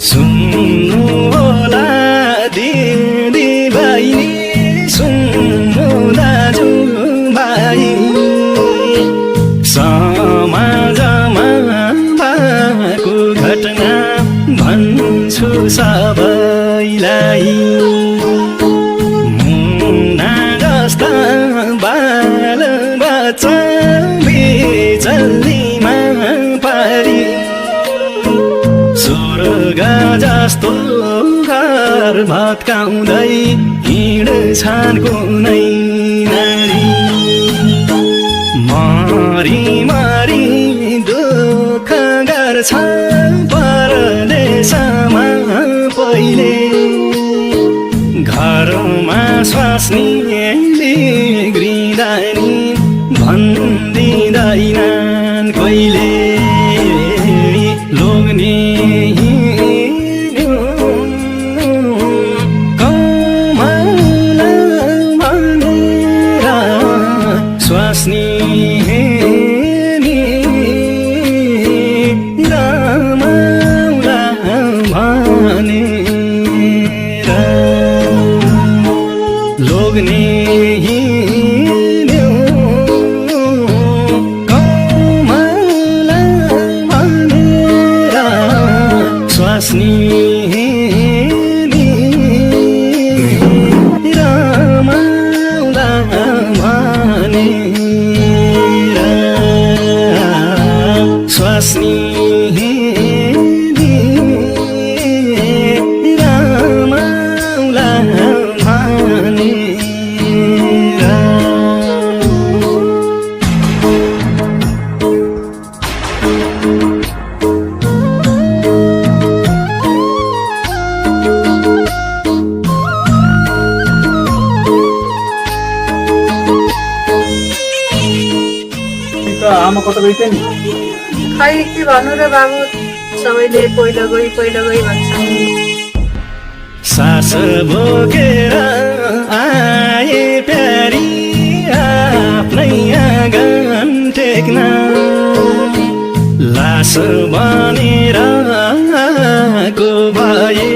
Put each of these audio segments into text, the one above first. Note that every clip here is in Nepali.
सुन्नु होला दिदी बहिनी, सुन्नु दाजु भाइ, समाजमा भएको घटना भन्छु सबैलाई। मुना जस्ता बाल बच्चा बिचल्लीमा पारी, स्वर्ग जस्तो घर भत्काउँदै हिँड्छन् कुनै नारी। मरी मरी दुःख गर्छ परदेशमा पहिले, घरमा स्वास्नी बिग्रिँदा नि भन्दिँदैनन् कहिले। लोग्ने कमला भनेर स्वास्नी रमाउला भनेर। लोग्ने स्वास्नी रमाउला भनेर, स्वास्नी रमाउला भनेर। आमा कता गइथे नि? खै के भन्नु र बाबु, सबैले पहिलो गई भन्छन्। सास बोकेर आए प्यारी आफ्नै आँगन टेक्न, लास बनेर आएको भए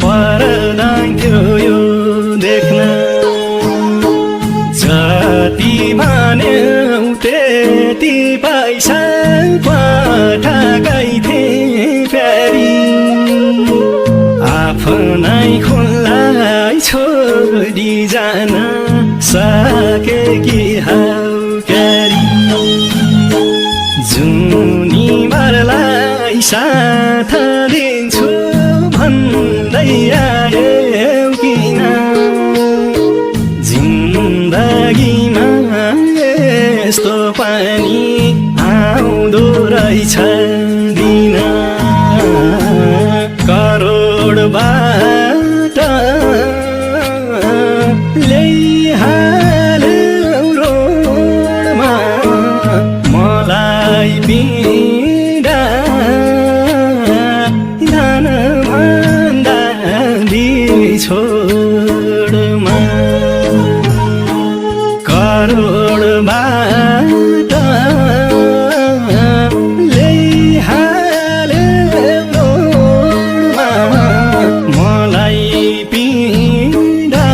परदान्थ्यो यो देख्न। जति भन्यौ त्यति पैसा पठाकै थिए प्यारी, आफ्नै खुल्लाई छोडी जान सके कि हौ प्यारी। जुनी मरलाई साथ दिन्छु भन्दै आयौ किन, जिन्दगीमा यस्तो पनि आउँदो रहेछ दिन। करोडबाट ल्याइहाल्यौ रोडमा मलाई पीडा, धन भन्दा छोडमा। करोडबाट ल्याइहाल्यौ रोडमा मलाई पीडा,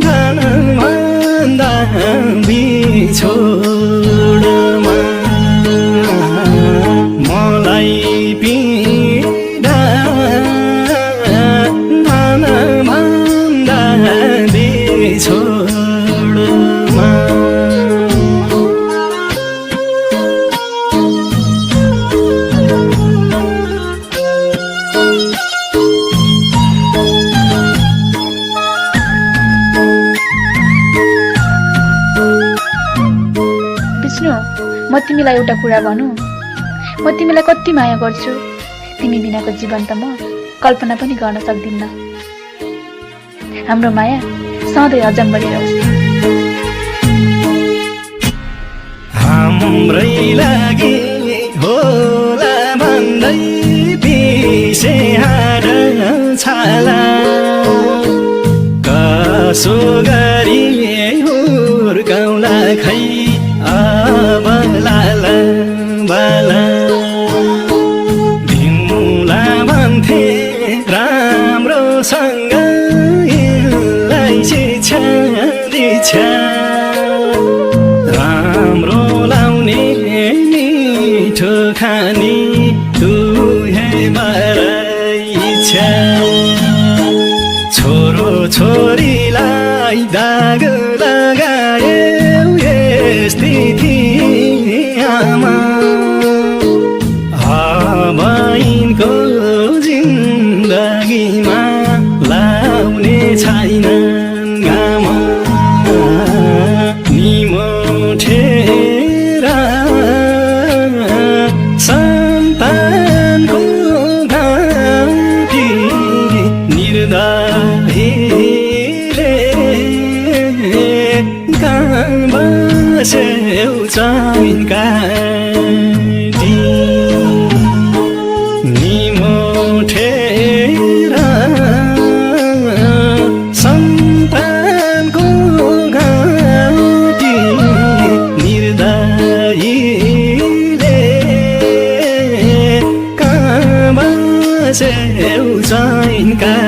धन भन्दा छोडमा। मलाई पीडा, धन भन्दा छोडमा। विष्णु, म तिमीलाई एउटा कुरा भनौँ, म तिमीलाई कति माया गर्छु। तिमी बिनाको जीवन त म कल्पना पनि गर्न सक्दिन्न। हाम्रो माया सधैँ अझम बढिरहोस्। हाम्रै लागि होला भन्दै पिसे हाड छाला, कसो गरी हुर्काउला खै अब लाला बाला। दिनु खानी तुहे मराइछ्या छोरो छोरीलाई दाग लगाए यस्तै थिए आमा बहिनको जिन्दगीमा लाउने छैनन् घाम निमोठेर सन्तानको घाँटी निर्दयीले कहाँ बस्यौ चैन काटी निमोठेर सन्तानको घाँटी निर्दयीले कहाँ बस्यौ चैन काटी